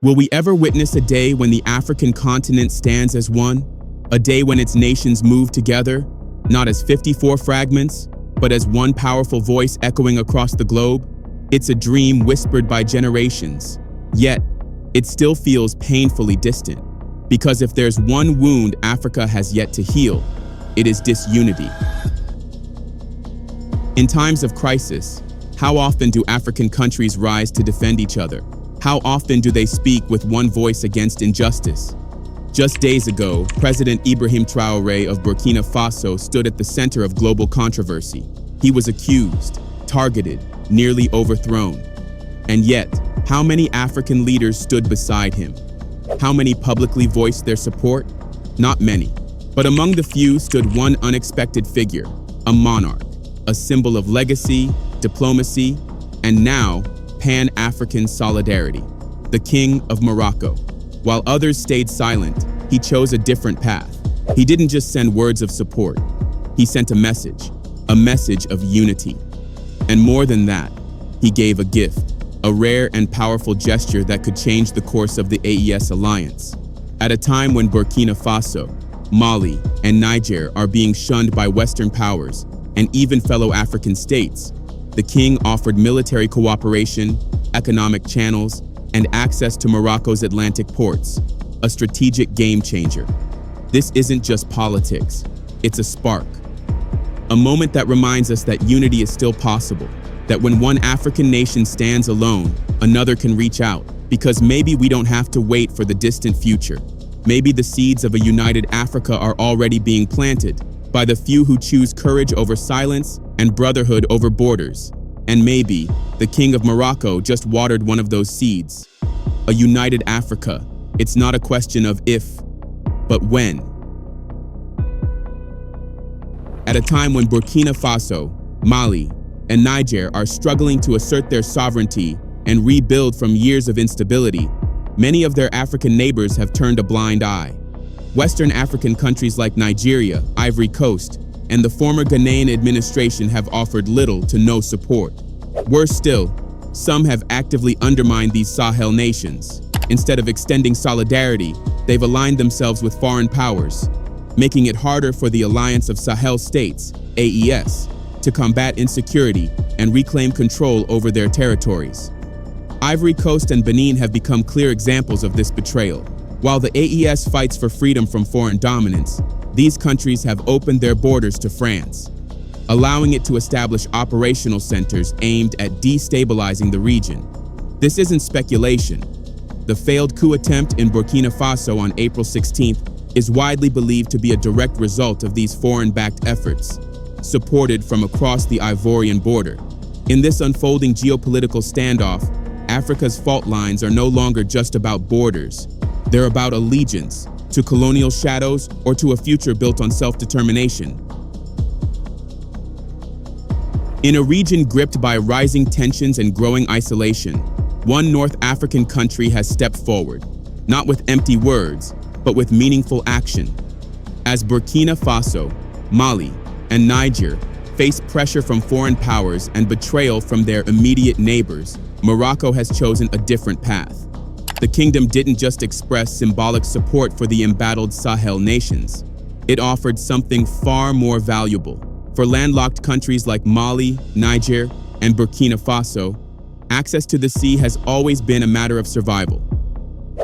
Will we ever witness a day when the African continent stands as one? A day when its nations move together, not as 54 fragments, but as one powerful voice echoing across the globe? It's a dream whispered by generations, yet it still feels painfully distant. Because if there's one wound Africa has yet to heal, it is disunity. In times of crisis, how often do African countries rise to defend each other? How often do they speak with one voice against injustice? Just days ago, President Ibrahim Traoré of Burkina Faso stood at the center of global controversy. He was accused, targeted, nearly overthrown. And yet, how many African leaders stood beside him? How many publicly voiced their support? Not many. But among the few stood one unexpected figure, a monarch, a symbol of legacy, diplomacy, and now, Pan-African solidarity, the King of Morocco. While others stayed silent, he chose a different path. He didn't just send words of support. He sent a message of unity. And more than that, he gave a gift, a rare and powerful gesture that could change the course of the AES alliance. At a time when Burkina Faso, Mali, and Niger are being shunned by Western powers and even fellow African states, the king offered military cooperation, economic channels, and access to Morocco's Atlantic ports, a strategic game changer. This isn't just politics, it's a spark. A moment that reminds us that unity is still possible, that when one African nation stands alone, another can reach out, because maybe we don't have to wait for the distant future. Maybe the seeds of a united Africa are already being planted by the few who choose courage over silence and brotherhood over borders. And maybe the King of Morocco just watered one of those seeds. A united Africa. It's not a question of if, but when. At a time when Burkina Faso, Mali, and Niger are struggling to assert their sovereignty and rebuild from years of instability, many of their African neighbors have turned a blind eye. Western African countries like Nigeria, Ivory Coast, and the former Ghanaian administration have offered little to no support. Worse still, some have actively undermined these Sahel nations. Instead of extending solidarity, they've aligned themselves with foreign powers, making it harder for the Alliance of Sahel States, AES, to combat insecurity and reclaim control over their territories. Ivory Coast and Benin have become clear examples of this betrayal. While the AES fights for freedom from foreign dominance, these countries have opened their borders to France, allowing it to establish operational centers aimed at destabilizing the region. This isn't speculation. The failed coup attempt in Burkina Faso on April 16th is widely believed to be a direct result of these foreign-backed efforts, supported from across the Ivorian border. In this unfolding geopolitical standoff, Africa's fault lines are no longer just about borders. They're about allegiance to colonial shadows or to a future built on self-determination. In a region gripped by rising tensions and growing isolation, one North African country has stepped forward, not with empty words, but with meaningful action. As Burkina Faso, Mali, and Niger face pressure from foreign powers and betrayal from their immediate neighbors, Morocco has chosen a different path. The kingdom didn't just express symbolic support for the embattled Sahel nations. It offered something far more valuable. For landlocked countries like Mali, Niger, and Burkina Faso, access to the sea has always been a matter of survival.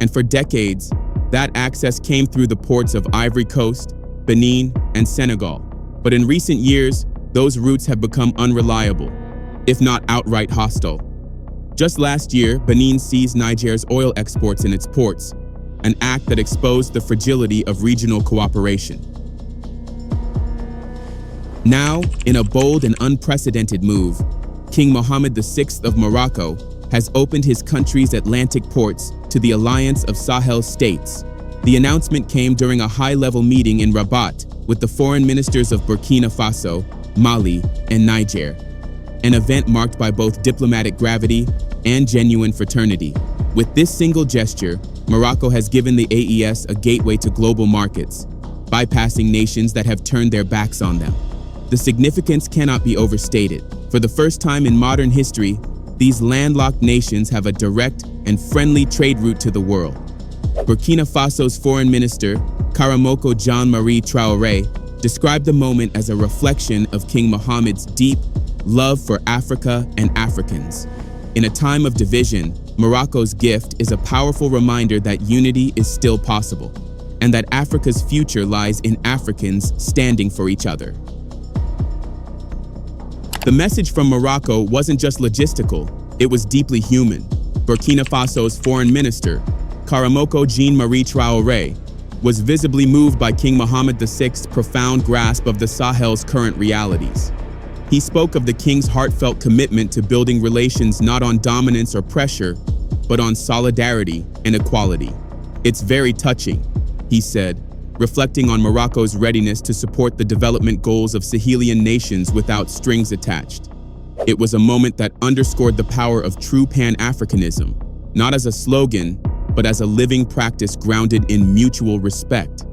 And for decades, that access came through the ports of Ivory Coast, Benin, and Senegal. But in recent years, those routes have become unreliable, if not outright hostile. Just last year, Benin seized Niger's oil exports in its ports, an act that exposed the fragility of regional cooperation. Now, in a bold and unprecedented move, King Mohammed VI of Morocco has opened his country's Atlantic ports to the Alliance of Sahel States. The announcement came during a high-level meeting in Rabat with the foreign ministers of Burkina Faso, Mali, and Niger, an event marked by both diplomatic gravity and genuine fraternity. With this single gesture, Morocco has given the AES a gateway to global markets, bypassing nations that have turned their backs on them. The significance cannot be overstated. For the first time in modern history, These landlocked nations have a direct and friendly trade route to the world. Burkina Faso's foreign minister, Karamoko Jean-Marie Traoré, described the moment as a reflection of King Mohammed's deep love for Africa and Africans. In a time of division, Morocco's gift is a powerful reminder that unity is still possible, and that Africa's future lies in Africans standing for each other. The message from Morocco wasn't just logistical, it was deeply human. Burkina Faso's foreign minister, Karamoko Jean-Marie Traoré, was visibly moved by King Mohammed VI's profound grasp of the Sahel's current realities. He spoke of the king's heartfelt commitment to building relations not on dominance or pressure, but on solidarity and equality. "It's very touching," he said, reflecting on Morocco's readiness to support the development goals of Sahelian nations without strings attached. It was a moment that underscored the power of true Pan-Africanism, not as a slogan, but as a living practice grounded in mutual respect.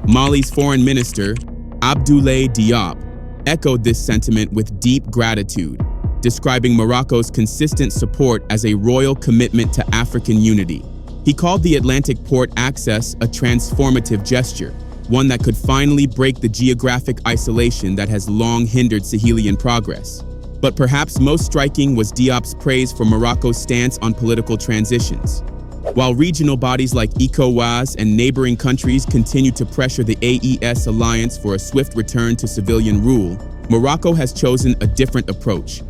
Mali's foreign minister, Abdoulaye Diop, echoed this sentiment with deep gratitude, describing Morocco's consistent support as a royal commitment to African unity. He called the Atlantic port access a transformative gesture, one that could finally break the geographic isolation that has long hindered Sahelian progress. But perhaps most striking was Diop's praise for Morocco's stance on political transitions. While regional bodies like ECOWAS and neighboring countries continue to pressure the AES alliance for a swift return to civilian rule, Morocco has chosen a different approach,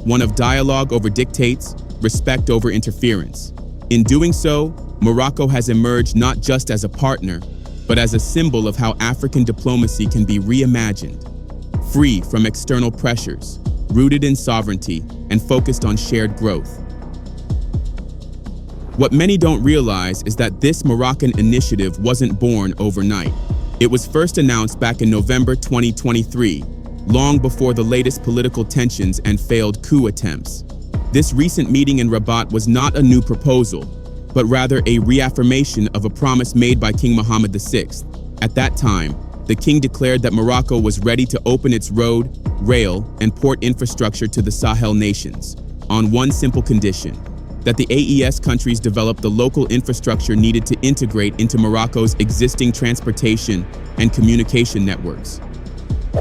one of dialogue over dictates, respect over interference. In doing so, Morocco has emerged not just as a partner, but as a symbol of how African diplomacy can be reimagined, free from external pressures, rooted in sovereignty, and focused on shared growth. What many don't realize is that this Moroccan initiative wasn't born overnight. It was first announced back in November 2023, long before the latest political tensions and failed coup attempts. This recent meeting in Rabat was not a new proposal, but rather a reaffirmation of a promise made by King Mohammed VI. At that time, the king declared that Morocco was ready to open its road, rail, and port infrastructure to the Sahel nations, on one simple condition: that the AES countries develop the local infrastructure needed to integrate into Morocco's existing transportation and communication networks.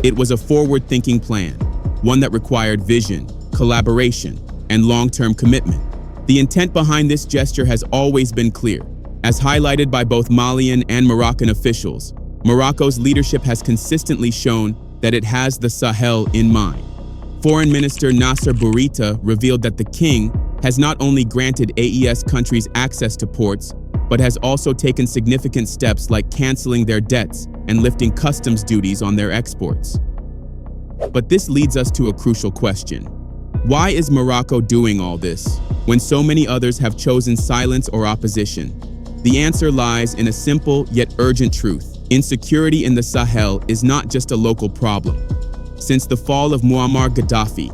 It was a forward-thinking plan, one that required vision, collaboration, and long-term commitment. The intent behind this gesture has always been clear. As highlighted by both Malian and Moroccan officials, Morocco's leadership has consistently shown that it has the Sahel in mind. Foreign Minister Nasser Bourita revealed that the king has not only granted AES countries access to ports, but has also taken significant steps like canceling their debts and lifting customs duties on their exports. But this leads us to a crucial question. Why is Morocco doing all this, when so many others have chosen silence or opposition? The answer lies in a simple yet urgent truth. Insecurity in the Sahel is not just a local problem. Since the fall of Muammar Gaddafi,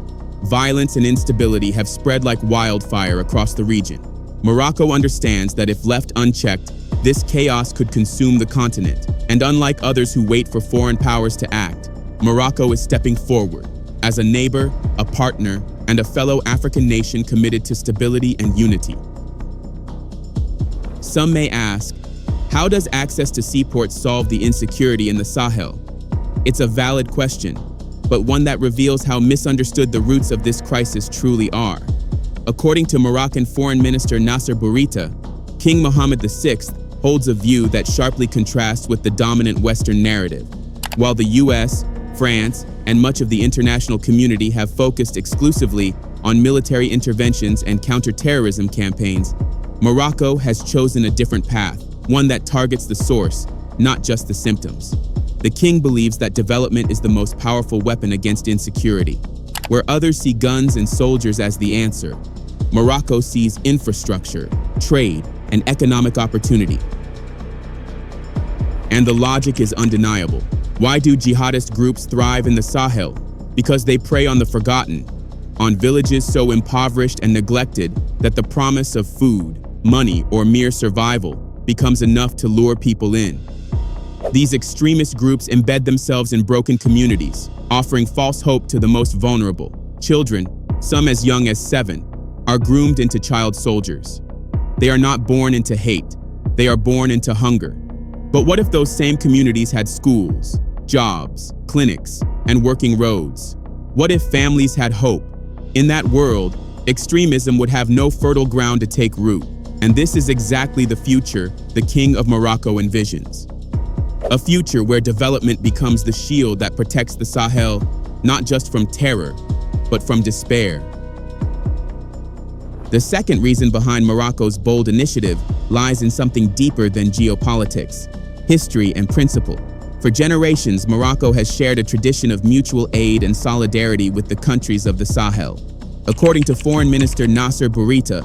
violence and instability have spread like wildfire across the region. Morocco understands that if left unchecked, this chaos could consume the continent. And unlike others who wait for foreign powers to act, Morocco is stepping forward as a neighbor, a partner, and a fellow African nation committed to stability and unity. Some may ask, how does access to seaports solve the insecurity in the Sahel? It's a valid question, but one that reveals how misunderstood the roots of this crisis truly are. According to Moroccan Foreign Minister Nasser Bourita, King Mohammed VI holds a view that sharply contrasts with the dominant Western narrative. While the US, France, and much of the international community have focused exclusively on military interventions and counterterrorism campaigns, Morocco has chosen a different path, one that targets the source, not just the symptoms. The king believes that development is the most powerful weapon against insecurity. Where others see guns and soldiers as the answer, Morocco sees infrastructure, trade, and economic opportunity. And the logic is undeniable. Why do jihadist groups thrive in the Sahel? Because they prey on the forgotten, on villages so impoverished and neglected that the promise of food, money, or mere survival becomes enough to lure people in. These extremist groups embed themselves in broken communities, offering false hope to the most vulnerable: children, some as young as 7, are groomed into child soldiers. They are not born into hate, they are born into hunger. But what if those same communities had schools, jobs, clinics, and working roads? What if families had hope? In that world, extremism would have no fertile ground to take root. And this is exactly the future the King of Morocco envisions. A future where development becomes the shield that protects the Sahel, not just from terror, but from despair. The second reason behind Morocco's bold initiative lies in something deeper than geopolitics, history and principle. For generations, Morocco has shared a tradition of mutual aid and solidarity with the countries of the Sahel. According to Foreign Minister Nasser Bourita,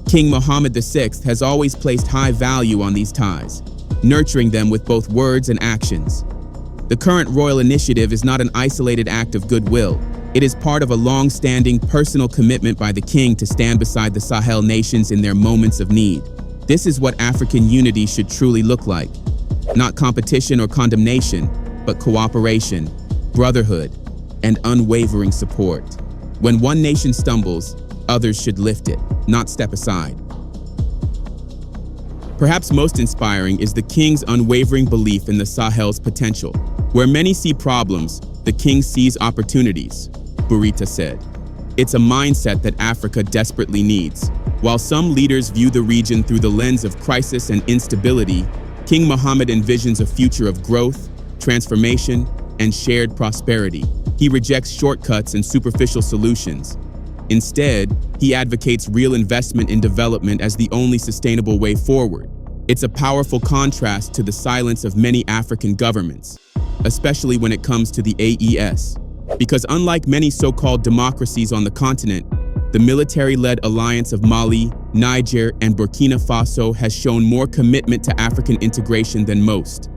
King Mohammed VI has always placed high value on these ties, nurturing them with both words and actions. The current royal initiative is not an isolated act of goodwill. It is part of a long-standing personal commitment by the king to stand beside the Sahel nations in their moments of need. This is what African unity should truly look like. Not competition or condemnation, but cooperation, brotherhood, and unwavering support. When one nation stumbles, others should lift it, not step aside. Perhaps most inspiring is the king's unwavering belief in the Sahel's potential. Where many see problems, the king sees opportunities, Bourita said. It's a mindset that Africa desperately needs. While some leaders view the region through the lens of crisis and instability, King Mohammed envisions a future of growth, transformation, and shared prosperity. He rejects shortcuts and superficial solutions. Instead, he advocates real investment in development as the only sustainable way forward. It's a powerful contrast to the silence of many African governments, especially when it comes to the AES. Because unlike many so-called democracies on the continent, the military-led alliance of Mali, Niger, and Burkina Faso has shown more commitment to African integration than most.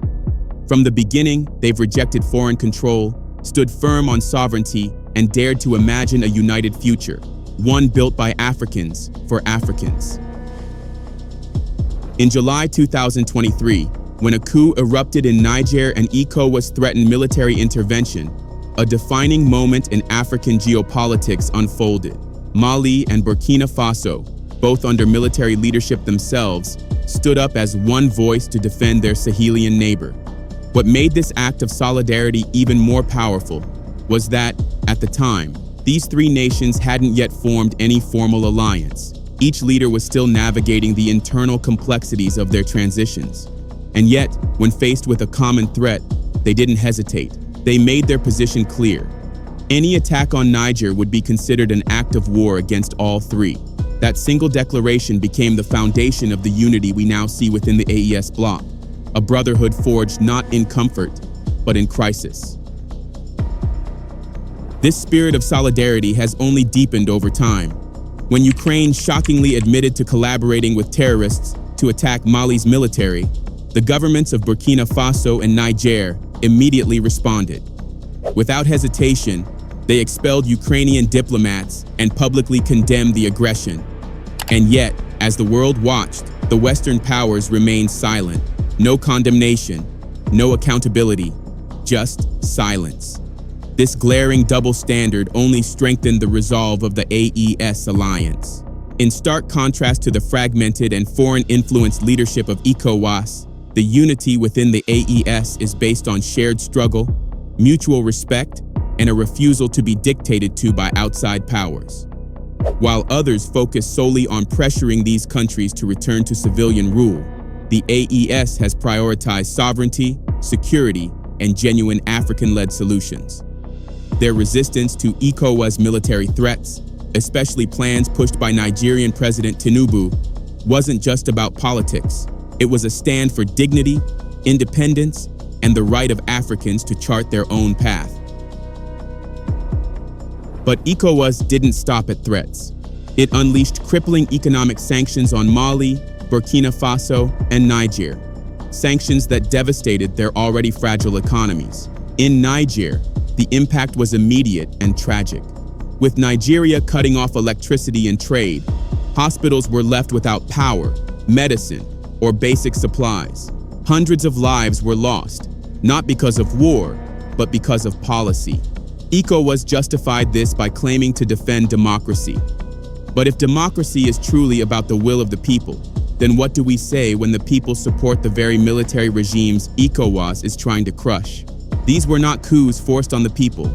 From the beginning, they've rejected foreign control, stood firm on sovereignty, and dared to imagine a united future, one built by Africans for Africans. In July 2023, when a coup erupted in Niger and ECOWAS threatened military intervention, a defining moment in African geopolitics unfolded. Mali and Burkina Faso, both under military leadership themselves, stood up as one voice to defend their Sahelian neighbor. What made this act of solidarity even more powerful was that, at the time, these three nations hadn't yet formed any formal alliance. Each leader was still navigating the internal complexities of their transitions. And yet, when faced with a common threat, they didn't hesitate. They made their position clear. Any attack on Niger would be considered an act of war against all three. That single declaration became the foundation of the unity we now see within the AES bloc, a brotherhood forged not in comfort, but in crisis. This spirit of solidarity has only deepened over time. When Ukraine shockingly admitted to collaborating with terrorists to attack Mali's military, the governments of Burkina Faso and Niger immediately responded. Without hesitation, they expelled Ukrainian diplomats and publicly condemned the aggression. And yet, as the world watched, the Western powers remained silent. No condemnation, no accountability, just silence. This glaring double standard only strengthened the resolve of the AES alliance. In stark contrast to the fragmented and foreign-influenced leadership of ECOWAS, the unity within the AES is based on shared struggle, mutual respect, and a refusal to be dictated to by outside powers. While others focus solely on pressuring these countries to return to civilian rule, the AES has prioritized sovereignty, security, and genuine African-led solutions. Their resistance to ECOWAS military threats, especially plans pushed by Nigerian President Tinubu, wasn't just about politics. It was a stand for dignity, independence, and the right of Africans to chart their own path. But ECOWAS didn't stop at threats. It unleashed crippling economic sanctions on Mali, Burkina Faso, and Niger, sanctions that devastated their already fragile economies. In Niger, the impact was immediate and tragic. With Nigeria cutting off electricity and trade, hospitals were left without power, medicine, or basic supplies. Hundreds of lives were lost, not because of war, but because of policy. ECOWAS justified this by claiming to defend democracy. But if democracy is truly about the will of the people, then what do we say when the people support the very military regimes ECOWAS is trying to crush? These were not coups forced on the people.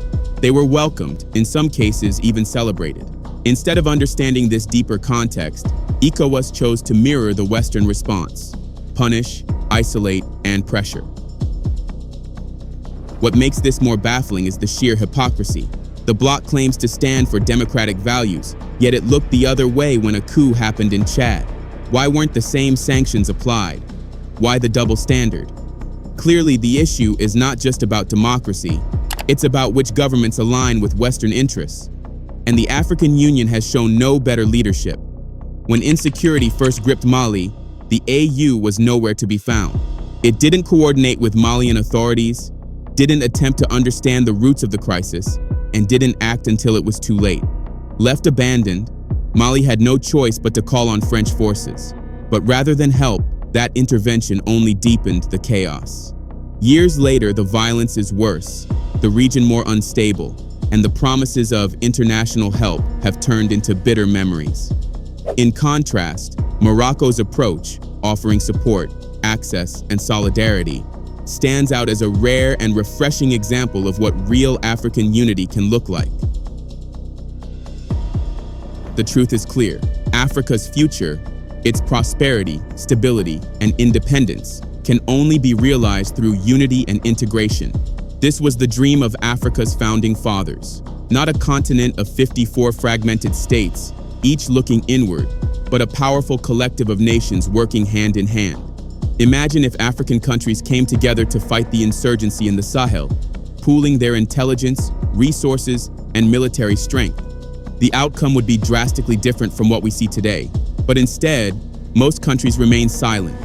They were welcomed, in some cases even celebrated. Instead of understanding this deeper context, ECOWAS chose to mirror the Western response: punish, isolate, and pressure. What makes this more baffling is the sheer hypocrisy. The bloc claims to stand for democratic values, yet it looked the other way when a coup happened in Chad. Why weren't the same sanctions applied? Why the double standard? Clearly, the issue is not just about democracy, it's about which governments align with Western interests. And the African Union has shown no better leadership. When insecurity first gripped Mali, the AU was nowhere to be found. It didn't coordinate with Malian authorities, didn't attempt to understand the roots of the crisis, and didn't act until it was too late. Left abandoned, Mali had no choice but to call on French forces. But rather than help, that intervention only deepened the chaos. Years later, the violence is worse, the region more unstable, and the promises of international help have turned into bitter memories. In contrast, Morocco's approach, offering support, access, and solidarity, stands out as a rare and refreshing example of what real African unity can look like. The truth is clear. Africa's future, its prosperity, stability, and independence can only be realized through unity and integration. This was the dream of Africa's founding fathers, not a continent of 54 fragmented states, each looking inward, but a powerful collective of nations working hand in hand. Imagine if African countries came together to fight the insurgency in the Sahel, pooling their intelligence, resources, and military strength. The outcome would be drastically different from what we see today. But instead, most countries remain silent,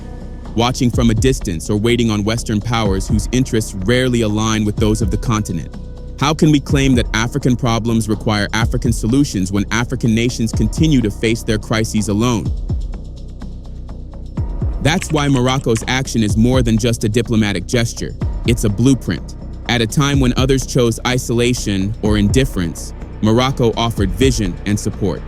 watching from a distance or waiting on Western powers whose interests rarely align with those of the continent. How can we claim that African problems require African solutions when African nations continue to face their crises alone? That's why Morocco's action is more than just a diplomatic gesture. It's a blueprint. At a time when others chose isolation or indifference, Morocco offered vision and support.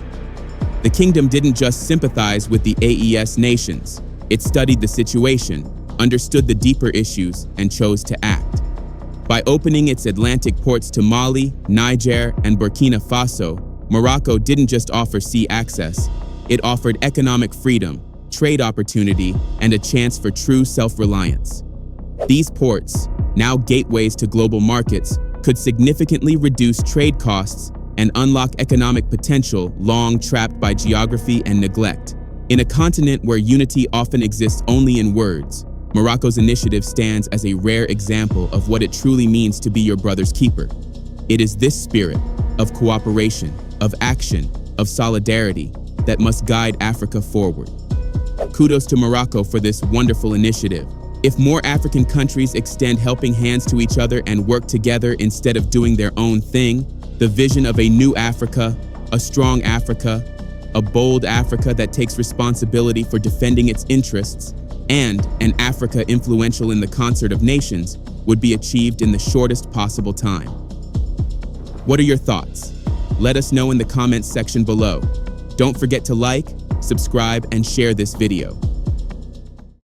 The kingdom didn't just sympathize with the AES nations. It studied the situation, understood the deeper issues, and chose to act. By opening its Atlantic ports to Mali, Niger, and Burkina Faso, Morocco didn't just offer sea access. It offered economic freedom, trade opportunity, and a chance for true self-reliance. These ports, now gateways to global markets, could significantly reduce trade costs and unlock economic potential long trapped by geography and neglect. In a continent where unity often exists only in words, Morocco's initiative stands as a rare example of what it truly means to be your brother's keeper. It is this spirit of cooperation, of action, of solidarity that must guide Africa forward. Kudos to Morocco for this wonderful initiative. If more African countries extend helping hands to each other and work together instead of doing their own thing, the vision of a new Africa, a strong Africa, a bold Africa that takes responsibility for defending its interests, and an Africa influential in the concert of nations would be achieved in the shortest possible time. What are your thoughts? Let us know in the comments section below. Don't forget to like, subscribe, and share this video.